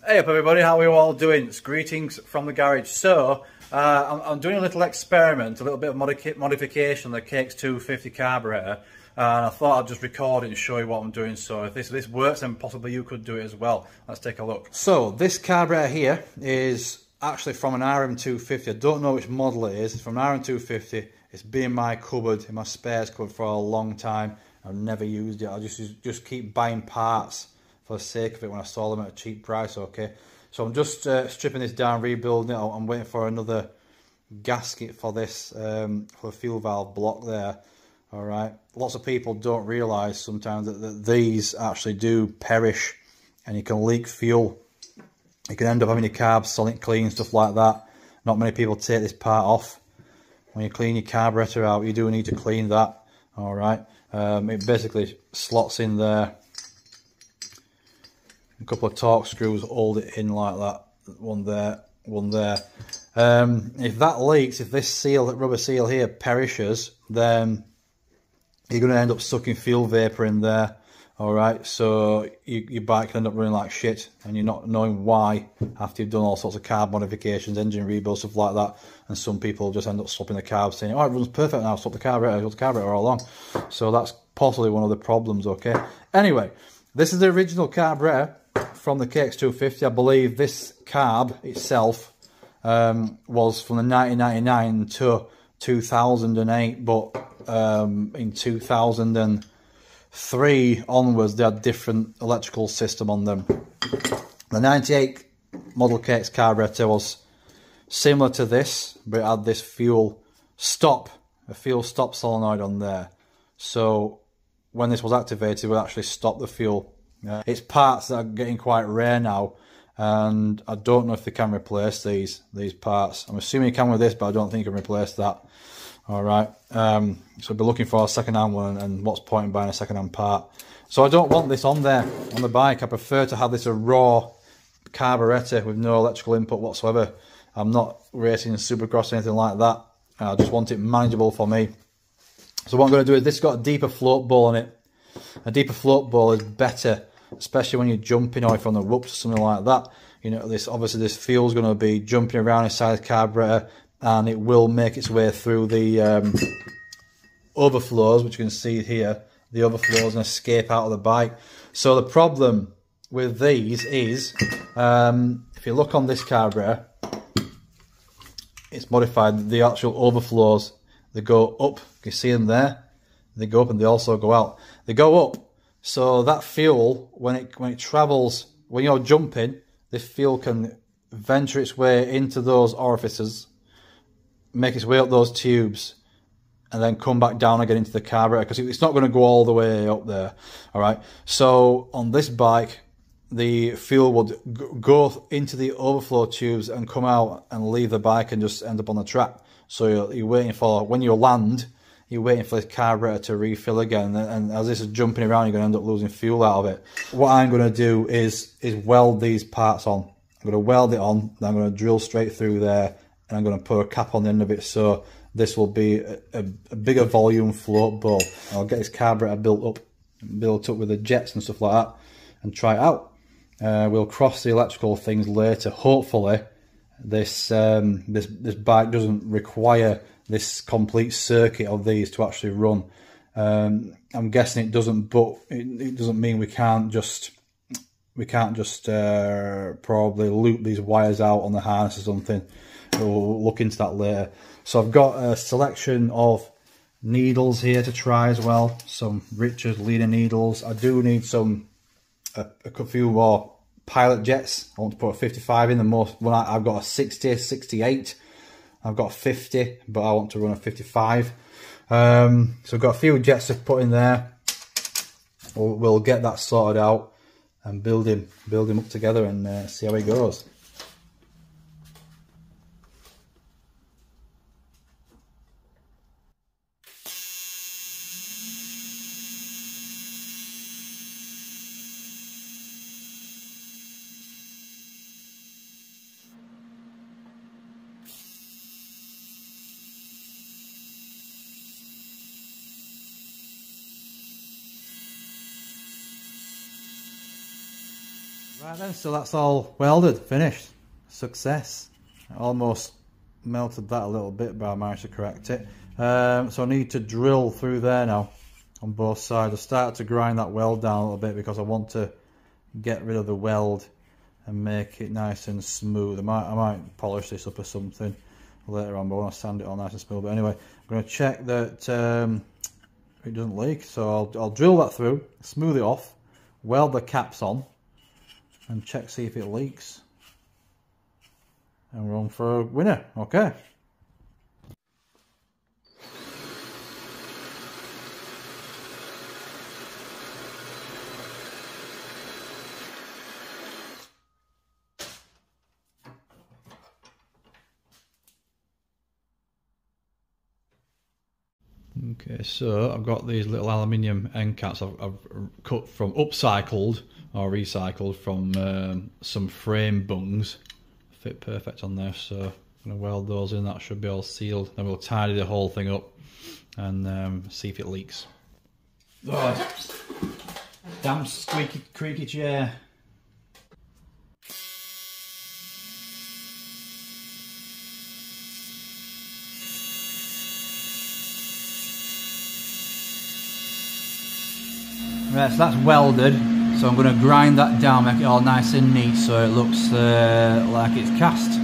Hey up everybody, how are you all doing? It's greetings from the garage. So, I'm doing a little experiment, a little bit of modification on the KX250 carburettor, and I thought I'd just record it and show you what I'm doing. So if this works, then possibly you could do it as well. Let's take a look. So this carburettor here is actually from an RM250. I don't know which model it is. It's from an RM250. It's been in my cupboard, in my spares cupboard for a long time. I've never used it. I just keep buying parts for the sake of it when I saw them at a cheap price. Okay, so I'm just stripping this down, rebuilding it. I'm waiting for another gasket for this for the fuel valve block there. All right, lots of people don't realise sometimes that these actually do perish, and you can leak fuel. You can end up having your carbs solid clean, stuff like that. Not many people take this part off. When you clean your carburettor out, you do need to clean that. All right, it basically slots in there. A couple of Torx screws hold it in like that. One there, one there. If that leaks, if this seal, that rubber seal here, perishes, then you're going to end up sucking fuel vapor in there. All right, so your bike can end up running like shit, and you're not knowing why after you've done all sorts of carb modifications, engine rebuilds, stuff like that. And some people just end up swapping the carbs, saying, "Oh, it runs perfect now. Swap the carburettor all along." So that's possibly one of the problems. Okay. Anyway, this is the original carburettor from the KX250. I believe this carb itself was from the 1999 to 2008, but in 2003 onwards they had different electrical system on them. The 98 model KX carburettor was similar to this, but it had this a fuel stop solenoid on there. So when this was activated, it would actually stop the fuel. It's parts that are getting quite rare now, and I don't know if they can replace these parts. I'm assuming you can with this, but I don't think you can replace that. All right, so I'll be looking for a second-hand one, and what's point in buying a second-hand part? So I don't want this on there on the bike. I prefer to have this a raw carburettor with no electrical input whatsoever. I'm not racing Supercross or anything like that. I just want it manageable for me. So what I'm going to do is, this got a deeper float bowl on it. A deeper float bowl is better, especially when you're jumping or if on the whoops or something like that. You know, obviously this fuel's going to be jumping around inside the carburettor, and it will make its way through the overflows, which you can see here. The overflows and escape out of the bike. So the problem with these is, if you look on this carburettor, it's modified. The actual overflows, they go up. You can see them there. They go up and they also go out. They go up, so that fuel, when it travels, when you're jumping, this fuel can venture its way into those orifices, make its way up those tubes, and then come back down again into the carburettor, because it's not going to go all the way up there. All right. So on this bike, the fuel would go into the overflow tubes and come out and leave the bike and just end up on the track. So you're waiting for, when you land, you're waiting for the carburettor to refill again, and as this is jumping around, you're going to end up losing fuel out of it. What I'm going to do is weld these parts on. I'm going to weld it on, then I'm going to drill straight through there, and I'm going to put a cap on the end of it, so this will be a bigger volume float bowl. I'll get this carburettor built up with the jets and stuff like that, and try it out. We'll cross the electrical things later. Hopefully, this bike doesn't require this complete circuit of these to actually run. I'm guessing it doesn't, but it doesn't mean we can't just probably loop these wires out on the harness or something. We'll look into that later. So I've got a selection of needles here to try as well. Some Richards leader needles. I do need a few more pilot jets. I want to put a 55 in. The most one I've got a 60, 68. I've got a 50, but I want to run a 55. So I've got a few jets to put in there. We'll get that sorted out and build him up together and see how he goes. Right then, so that's all welded, finished. Success. I almost melted that a little bit, but I managed to correct it. So I need to drill through there now on both sides. I started to grind that weld down a little bit because I want to get rid of the weld and make it nice and smooth. I might polish this up or something later on, but I want to sand it all nice and smooth. But anyway, I'm going to check that it doesn't leak. So I'll drill that through, smooth it off, weld the caps on, and check see if it leaks. And we're on for a winner. Okay. Okay, so I've got these little aluminium end caps I've cut from upcycled or recycled from some frame bungs. Fit perfect on there, so I'm going to weld those in. That should be all sealed. Then we'll tidy the whole thing up and see if it leaks. Oh, damn squeaky, creaky chair. Right, so that's welded, so I'm going to grind that down, make it all nice and neat so it looks like it's cast.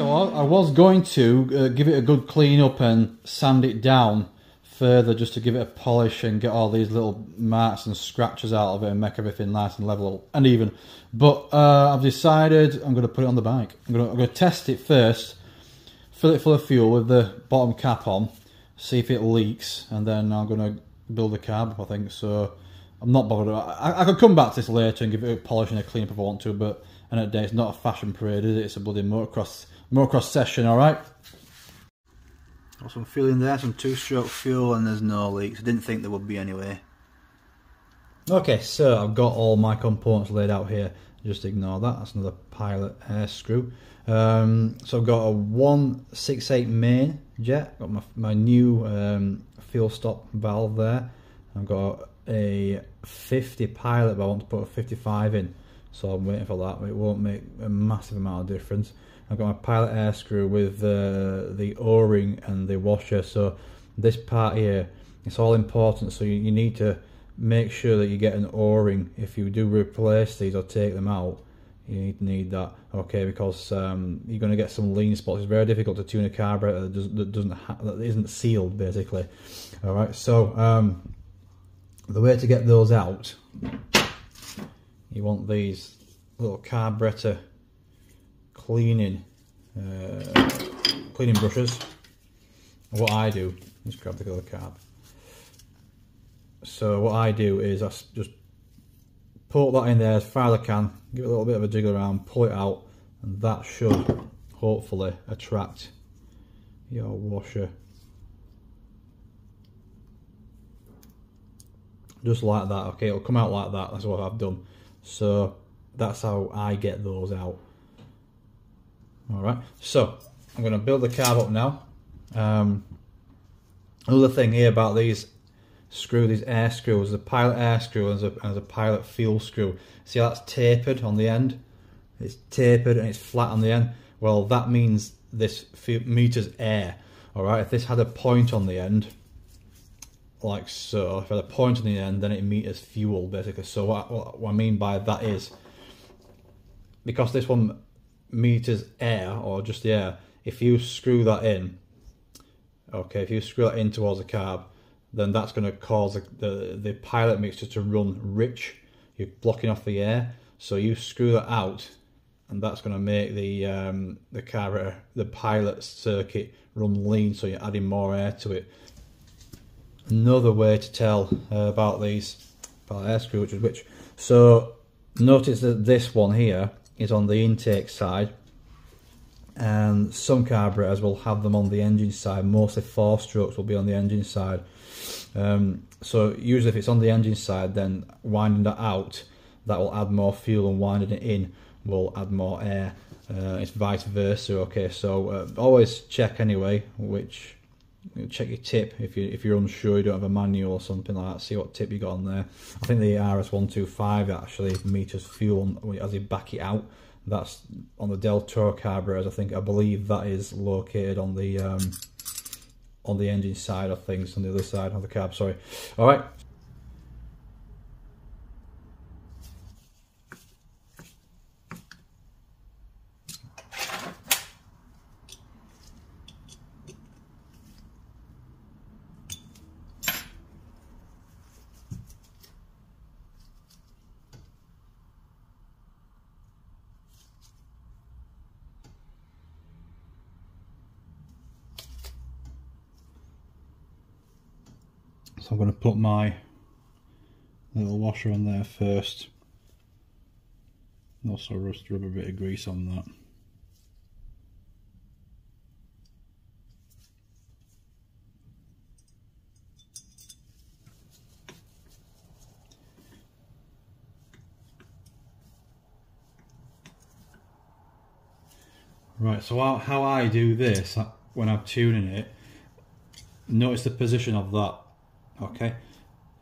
I was going to give it a good clean up and sand it down further just to give it a polish and get all these little marks and scratches out of it and make everything nice and level and even. But I've decided I'm going to put it on the bike. I'm going to test it first, fill it full of fuel with the bottom cap on, see if it leaks, and then I'm going to build a carb, I think. So I'm not bothered. I could come back to this later and give it a polish and a clean up if I want to, but end of the day, it's not a fashion parade, is it? It's a bloody motocross session, alright? Got some fuel in there, some two-stroke fuel, and there's no leaks. I didn't think there would be anyway. Okay, so I've got all my components laid out here. Just ignore that, that's another pilot air screw. So I've got a 168 main jet, got my new fuel stop valve there. I've got a 50 pilot, but I want to put a 55 in, so I'm waiting for that. It won't make a massive amount of difference. I've got my pilot air screw with the O-ring and the washer, so this part here, it's all important, so you need to make sure that you get an O-ring. If you do replace these or take them out, you need that, okay, because you're going to get some lean spots. It's very difficult to tune a carburetor that isn't sealed, basically. Alright, so the way to get those out, you want these little carburetor cleaning brushes. What I do, let's grab the other carb. So what I do is I just put that in there as far as I can, give it a little bit of a jiggle around, pull it out, and that should hopefully attract your washer. Just like that, okay, it'll come out like that, that's what I've done. So that's how I get those out. Alright, so I'm going to build the carb up now. Another thing here about these air screws, the pilot air screw and there's a pilot fuel screw. See how that's tapered on the end? It's tapered and it's flat on the end. Well, that means this meters air. Alright, if this had a point on the end, like so, if it had a point on the end, then it meters fuel, basically. So what I mean by that is, because this one meters air, or just the air, if you screw that in, okay, if you screw that in towards the carb, then that's going to cause the pilot mixture to run rich. You're blocking off the air, so you screw that out, and that's going to make the carburetor, the pilot circuit, run lean, so you're adding more air to it. Another way to tell about these pilot air screw, which so notice that this one here is on the intake side, and some carburetors will have them on the engine side. Mostly 4-strokes will be on the engine side. So usually if it's on the engine side, then winding that out, that will add more fuel, and winding it in will add more air. It's vice versa, okay, so always check anyway which check your tip if you're unsure, you don't have a manual or something like that. See what tip you got on there. I think the RS125 actually meters fuel as you back it out. That's on the Del Toro carburetors. I believe that is located on the engine side of things, on the other side of the carb. Sorry. All right. So I'm going to put my little washer on there first, and also rub a bit of grease on that. Right, so how I do this when I'm tuning it, notice the position of that. Okay,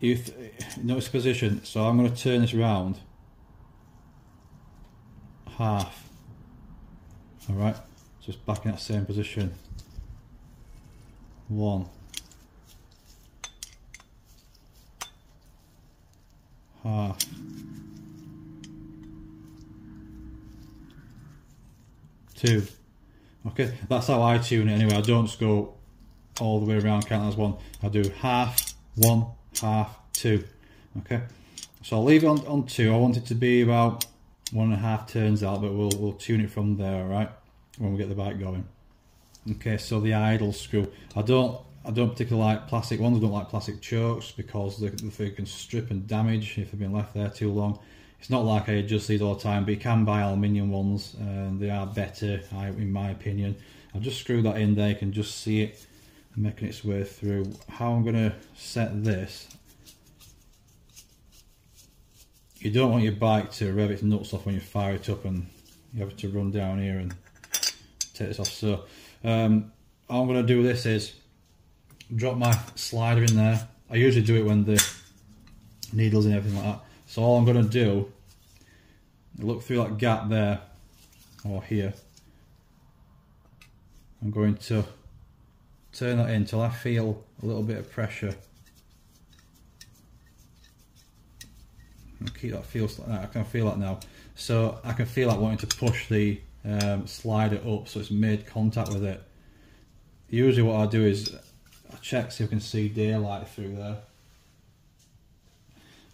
notice the position, so I'm going to turn this around half. Alright, just back in that same position. 1, half, 2. Okay, that's how I tune it anyway. I don't just go all the way around, count as 1. I do half, 1, half, 2. Okay, so I'll leave it on 2. I want it to be about 1.5 turns out, but we'll tune it from there. All right, when we get the bike going. Okay, so the idle screw. I don't particularly like plastic ones. I don't like plastic chokes because they can strip and damage if they've been left there too long. It's not like I adjust these all the time, but you can buy aluminium ones and they are better, in my opinion. I'll just screw that in there. You can just see it making its way through. How I'm going to set this, you don't want your bike to rev its nuts off when you fire it up and you have to run down here and take this off. So all I'm going to do this is drop my slider in there. I usually do it when the needles and everything like that. So all I'm going to do, look through that gap there or here, I'm going to turn that in until I feel a little bit of pressure. I'll keep that feels like that. I can feel that now. So I can feel like wanting to push the slider up so it's made contact with it. Usually what I do is I check, see if I can see daylight through there.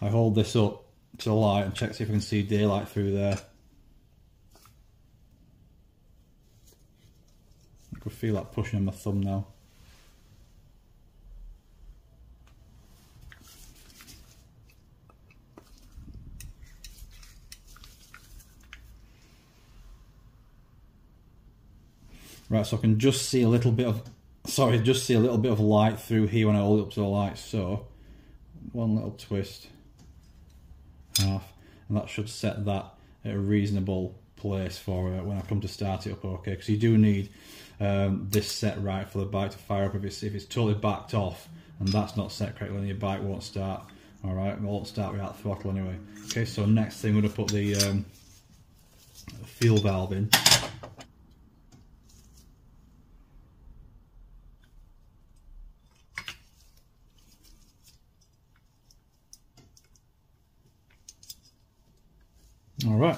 I hold this up to the light and check, see if I can see daylight through there. I can feel that pushing on my thumb now. Right, so I can just see a little bit of, just see a little bit of light through here when I hold it up to the light. So one little twist, half, and that should set that at a reasonable place for when I come to start it up. Okay, because you do need this set right for the bike to fire up. If it's totally backed off and that's not set correctly, then your bike won't start. All right, it won't start without throttle anyway. Okay, so next thing we're going to put the fuel valve in. Alright,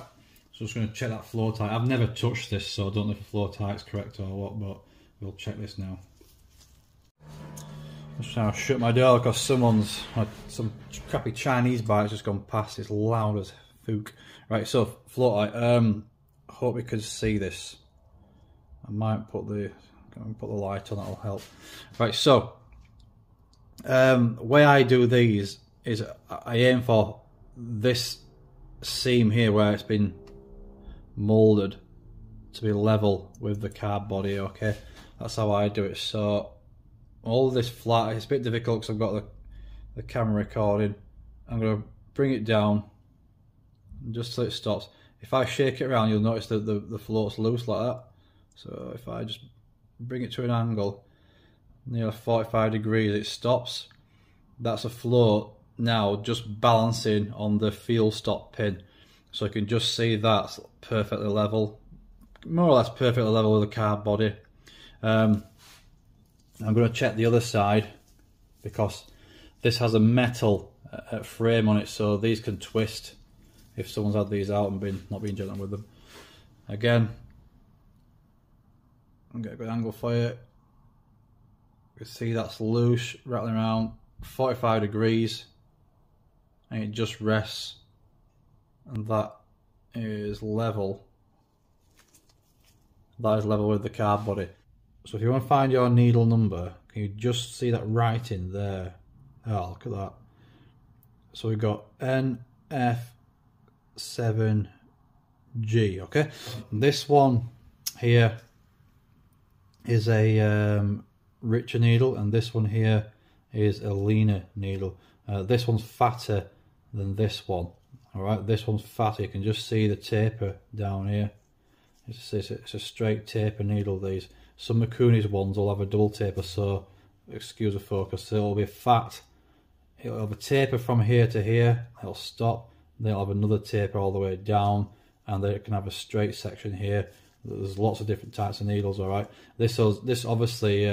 so just going to check that flow tight. I've never touched this, so I don't know if the flow tight's correct or what, but we'll check this now. I'm just trying to shut my door because some crappy Chinese bike's just gone past. It's loud as fook. Right, so flow tight. I hope you can see this. I might put the light on, that'll help. Right, so way I do these is I aim for this seam here where it's been molded to be level with the carb body. Okay, that's how I do it. So all of this flat, it's a bit difficult because I've got the camera recording. I'm going to bring it down just so it stops. If I shake it around, you'll notice that the float's loose like that. So if I just bring it to an angle, near 45 degrees, it stops. That's a float now just balancing on the fuel stop pin. So you can just see that's perfectly level, more or less perfectly level with the carb body. I'm going to check the other side because this has a metal frame on it, so these can twist if someone's had these out and not been gentle with them. Again, I'll get a good angle for you. You can see that's loose, rattling around 45 degrees, and it just rests, and that is level. That is level with the carb body. So if you want to find your needle number, can you just see that writing there? Oh, look at that. So we've got NF7G, okay? And this one here is a richer needle, and this one here is a leaner needle. This one's fatter than this one. Alright, this one's fatter. You can just see the taper down here. It's a straight taper needle, these. Some Mikuni's ones will have a double taper, so excuse the focus. So it'll be fat. It'll have a taper from here to here. It'll stop. Then it'll have another taper all the way down, and then it can have a straight section here. There's lots of different types of needles. Alright, this obviously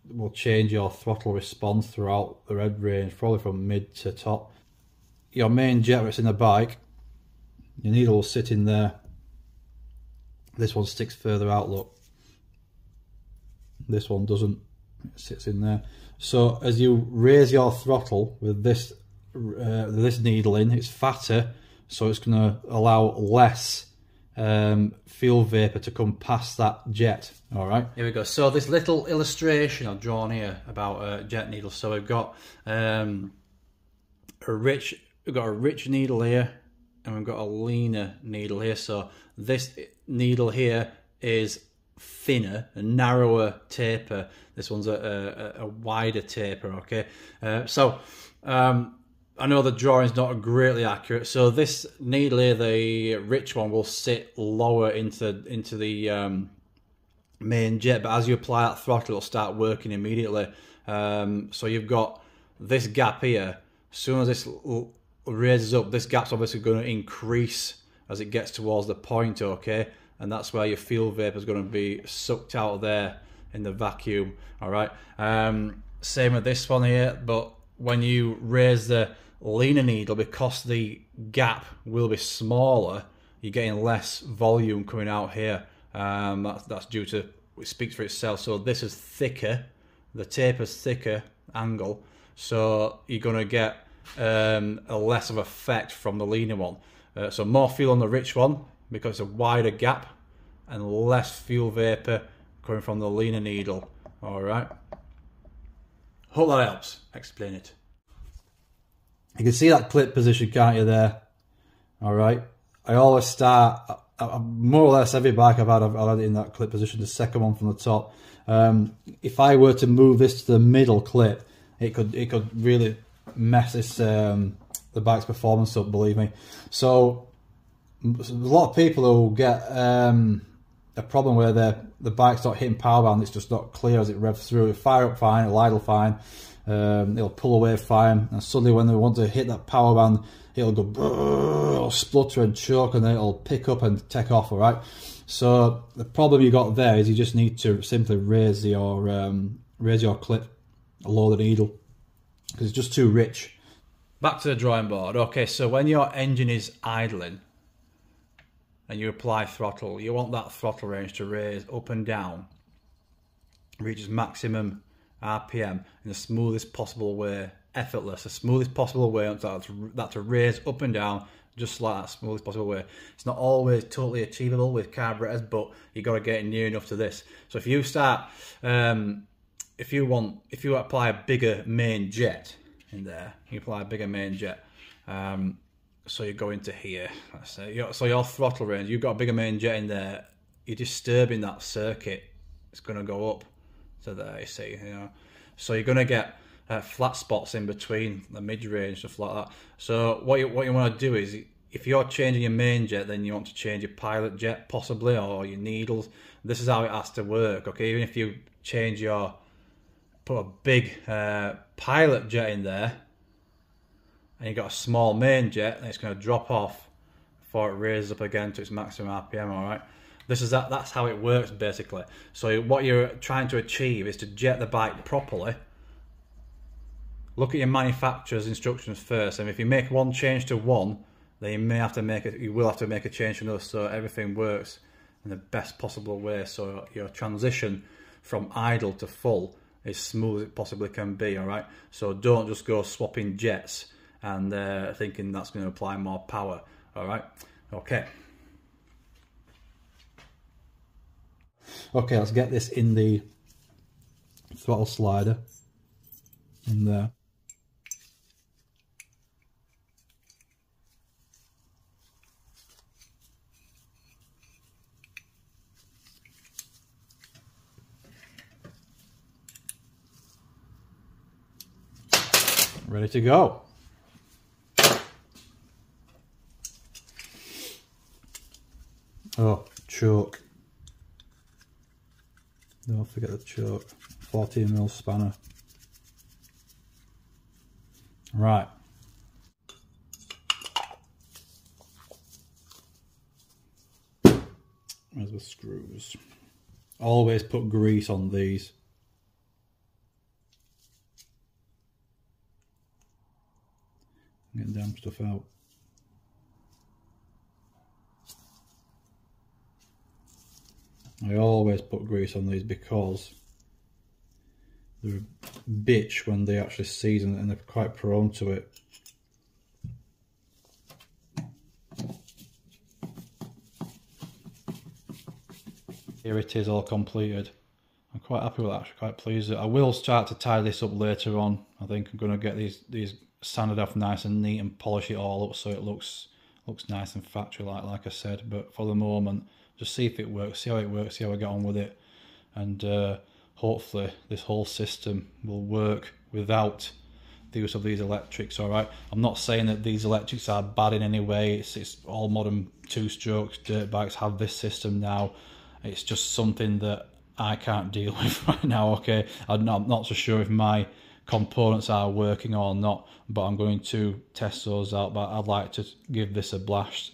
will change your throttle response throughout the red range, probably from mid to top. Your main jet that's in the bike, your needle will sit in there. This one sticks further out, look. This one doesn't, it sits in there. So as you raise your throttle with this needle in, it's fatter, so it's going to allow less fuel vapor to come past that jet. All right, here we go. So this little illustration I've drawn here about jet needles. So we've got a rich needle here, and we've got a leaner needle here. So this needle here is thinner, a narrower taper. This one's a wider taper. Okay, I know the drawing's not greatly accurate. So this needle here, the rich one, will sit lower into the main jet, but as you apply that throttle, it'll start working immediately. So you've got this gap here. As soon as this raises up, this gap's obviously going to increase as it gets towards the point, okay? And that's where your fuel vapor is going to be sucked out of there in the vacuum. All right. Same with this one here, but when you raise the leaner needle, because the gap will be smaller, you're getting less volume coming out here. That's due to, it speaks for itself. So this is thicker, the taper's thicker angle, so you're going to get a less of effect from the leaner one. So more fuel on the rich one because it's a wider gap, and less fuel vapor coming from the leaner needle. All right. Hope that helps explain it. You can see that clip position, can't you, there? All right. I always start, more or less every bike I've had it in that clip position, the second one from the top. If I were to move this to the middle clip, it could really mess this the bike's performance up, believe me. So there's a lot of people who get a problem where the bike's not hitting power band, it's just not clear as it revs through. It'll fire up fine, it'll idle fine, it'll pull away fine, and suddenly when they want to hit that power band, it'll go brrr, it'll splutter and choke, and then it'll pick up and take off. All right. So the problem you got there is you just need to simply raise your clip, lower the needle, because it's just too rich. Back to the drawing board. Okay, so when your engine is idling and you apply throttle, you want that throttle range to raise up and down, reaches maximum RPM in the smoothest possible way, effortless, the smoothest possible way, that to raise up and down just like that, smoothest possible way. It's not always totally achievable with carburetors, but you got to get it near enough to this. So if you start, if you apply a bigger main jet in there, you apply a bigger main jet. So you go into here, let's say, so your throttle range, you've got a bigger main jet in there, you're disturbing that circuit. It's going to go up to there, you see, you know. So you're going to get flat spots in between the mid-range, stuff like that. So what you want to do is, if you're changing your main jet, then you want to change your pilot jet possibly, or your needles. This is how it has to work, okay? Even if you change your put a big pilot jet in there, and you've got a small main jet, and it's going to drop off before it raises up again to its maximum RPM, alright? That's how it works basically. So what you're trying to achieve is to jet the bike properly. Look at your manufacturer's instructions first, and if you make one change to one, then you will have to make a change to another, so everything works in the best possible way, so your transition from idle to full is smooth as it possibly can be, alright? So don't just go swapping jets and thinking that's going to apply more power, alright? Okay. Okay, let's get this in the throttle slider in there. Ready to go. Oh, choke. Don't forget the choke. 14mm spanner. Right. Where's the screws? Always put grease on these. Get damn stuff out. I always put grease on these because they're a bitch when they actually season, and they're quite prone to it. Here it is, all completed. I'm quite happy with that, actually quite pleased with it. I will start to tie this up later on. I think I'm going to get these sanded off nice and neat and polish it all up so it looks nice and factory like I said. But for the moment, just see if it works, see how it works, see how I get on with it, and hopefully this whole system will work without the use of these electrics. Alright, I'm not saying that these electrics are bad in any way. It's all modern two-strokes dirt bikes have this system now. It's just something that I can't deal with right now. Okay, I'm not so sure if my components are working or not, but I'm going to test those out. But I'd like to give this a bash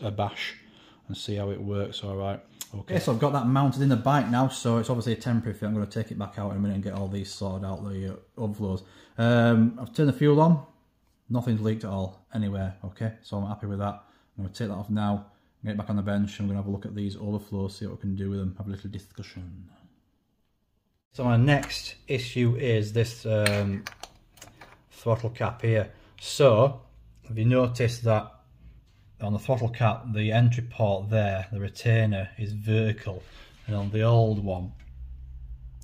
and see how it works. All right. Okay, so I've got that mounted in the bike now, so it's obviously a temporary fit. I'm going to take it back out in a minute and get all these sorted out, the overflows. I've turned the fuel on, nothing's leaked at all anywhere. Okay, so I'm happy with that. I'm going to take that off now, get it back on the bench, and I'm going to have a look at these overflows, see what we can do with them, have a little discussion. So my next issue is this throttle cap here. So have you noticed that on the throttle cap, the entry port there, the retainer, is vertical, and on the old one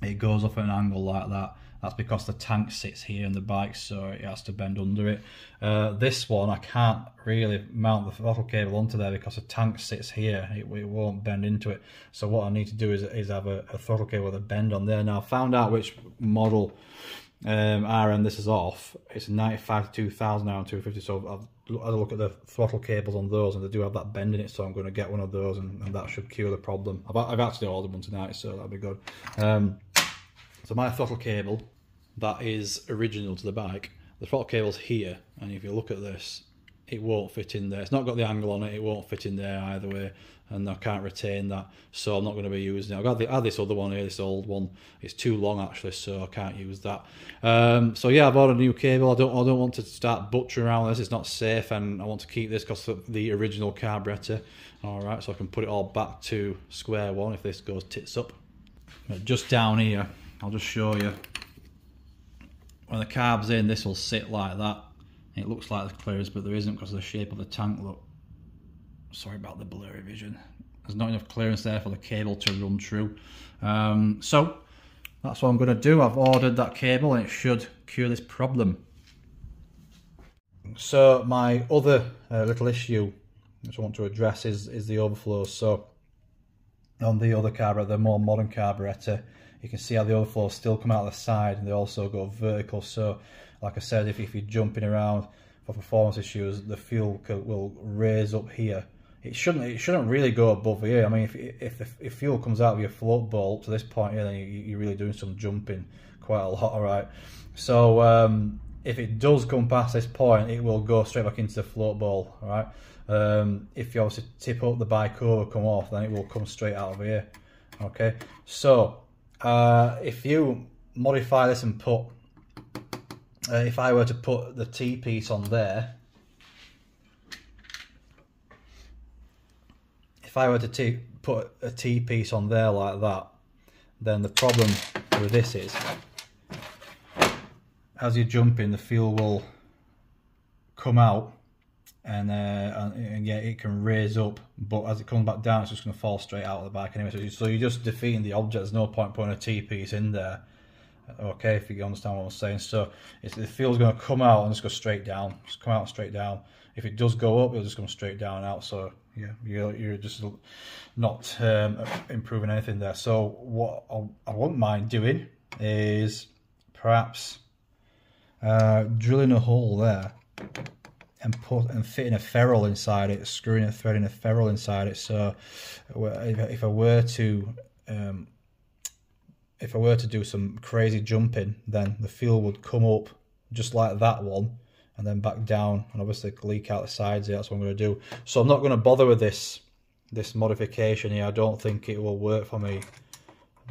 it goes up at an angle like that. That's because the tank sits here in the bike, so it has to bend under it. This one, I can't really mount the throttle cable onto there because the tank sits here. It won't bend into it. So what I need to do is have a throttle cable with a bend on there. Now I found out which model RM this is off. It's a 95 to 2000 RM250, so I've had a look at the throttle cables on those, and they do have that bend in it, so I'm going to get one of those, and that should cure the problem. I've actually ordered one tonight, so that'll be good. So my throttle cable, that is original to the bike, the throttle cable's here, and if you look at this, it won't fit in there. It's not got the angle on it, it won't fit in there either way, and I can't retain that, so I'm not going to be using it. I've got this other one here, this old one. It's too long actually, so I can't use that. So yeah, I've ordered a new cable. I don't want to start butchering around this. It's not safe, and I want to keep this because of the original carburettor. Alright, so I can put it all back to square one if this goes tits up. But just down here, I'll just show you. When the carb's in, this will sit like that. It looks like the clearance, but there isn't because of the shape of the tank. Look, sorry about the blurry vision. There's not enough clearance there for the cable to run through. So that's what I'm going to do. I've ordered that cable, and it should cure this problem. So my other little issue which I want to address is the overflows. So on the other carburettor, the more modern carburettor, you can see how the overflows still come out the side, and they also go vertical. So like I said, if you're jumping around for performance issues, the fuel will raise up here. It shouldn't really go above here. I mean, if fuel comes out of your float bowl to this point here, then you're really doing some jumping quite a lot. All right, so if it does come past this point, it will go straight back into the float bowl. All right, if you obviously tip up the bike over, come off, then it will come straight out of here. Okay, so if you modify this and put, if I were to put the T-piece on there, if I were to put a T-piece on there like that, then the problem with this is, as you jump in, the fuel will come out, and yeah, it can raise up, but as it comes back down, it's just going to fall straight out of the bike anyway. So you're just defeating the object. There's no point putting a T-piece in there. Okay, if you understand what I'm saying. So the fuel's going to come out and just go straight down. Just come out straight down. If it does go up, it'll just come straight down and out. So yeah, you're just not improving anything there. So what I wouldn't mind doing is perhaps drilling a hole there and fitting a ferrule inside it, screwing a thread in a ferrule inside it. So if I were to do some crazy jumping, then the fuel would come up just like that one, and then back down, and obviously leak out the sides here. That's what I'm going to do. So I'm not going to bother with this modification here. I don't think it will work for me,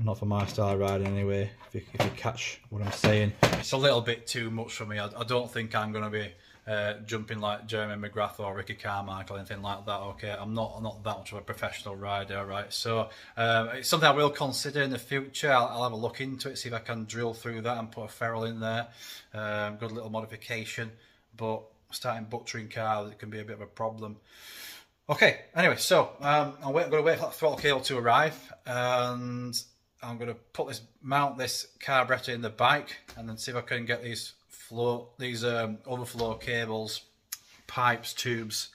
not for my style of riding anyway, if you catch what I'm saying. It's a little bit too much for me. I don't think I'm going to be jumping like Jeremy McGrath or Ricky Carmichael, anything like that. Okay, I'm not that much of a professional rider, right? So it's something I will consider in the future. I'll have a look into it, see if I can drill through that and put a ferrule in there. Good little modification, but starting butchering cars, it can be a bit of a problem. Okay, anyway, so I'm going to wait for that throttle cable to arrive, and I'm going to mount this carburettor in the bike, and then see if I can get these overflow cables, pipes, tubes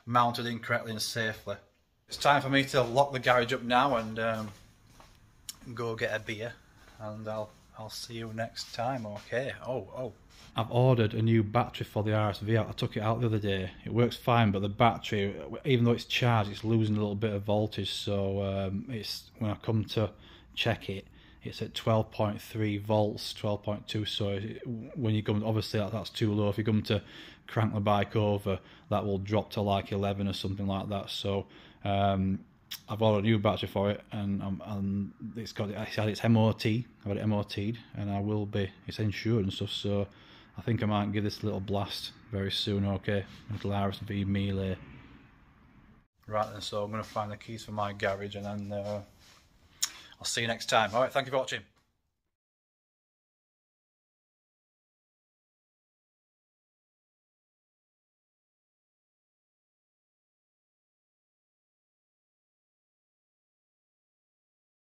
mounted in correctly and safely. It's time for me to lock the garage up now and go get a beer, and I'll see you next time. Okay. Oh, I've ordered a new battery for the RSV. I took it out the other day. It works fine, but the battery, even though it's charged, it's losing a little bit of voltage. So it's, when I come to check it, it's at 12.3 volts, 12.2. So when you come, obviously that's too low. If you come to crank the bike over, that will drop to like 11 or something like that. So I've ordered a new battery for it, and it's had its MOT. I've had it MOT'd, and I will be. It's insured and stuff. So I think I might give this a little blast very soon. Okay, little RSV melee. Right then, so I'm going to find the keys for my garage, and then I'll see you next time. Alright, thank you for watching.